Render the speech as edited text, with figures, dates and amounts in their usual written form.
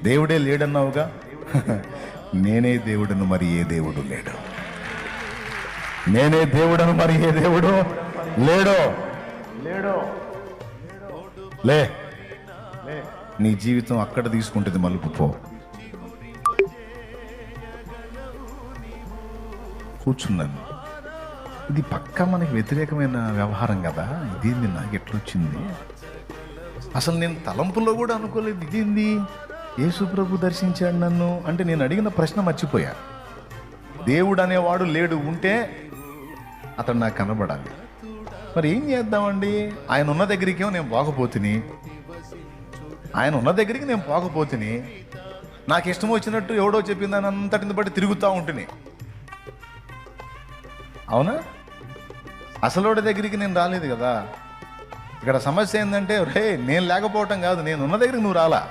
దేవుడే లేడన్నావుగా, నేనే దేవుడను మరి ఏ దేవుడు లేడు. నేనే దేవుడను మరి ఏ దేవుడు లేడో. లే, నీ జీవితం అక్కడ తీసుకుంటుంది మలుపు. పో, కూర్చున్నాను. ఇది పక్కా మనకి వ్యతిరేకమైన వ్యవహారం కదా. ఇదేంది, నాకు ఎట్లొచ్చింది? అసలు నేను తలంపులో కూడా అనుకోలేదు. ఇదేంది, యేసు ప్రభు దర్శించాడు నన్ను అంటే నేను అడిగిన ప్రశ్న మర్చిపోయా. దేవుడు అనేవాడు లేడు, ఉంటే అతడు నాకు కనబడాలి. మరి ఏం చేద్దామండి? ఆయన ఉన్న దగ్గరికేమో నేను పోకపోతుని, నాకు ఇష్టం వచ్చినట్టు ఎవడో చెప్పిందని అంతటిని బట్టి తిరుగుతూ ఉంటుంది. అవునా? అసలోడి దగ్గరికి నేను రాలేదు కదా. ఇక్కడ సమస్య ఏంటంటే, రే నేను లేకపోవటం కాదు, నేను ఉన్న దగ్గరికి నువ్వు రాలా.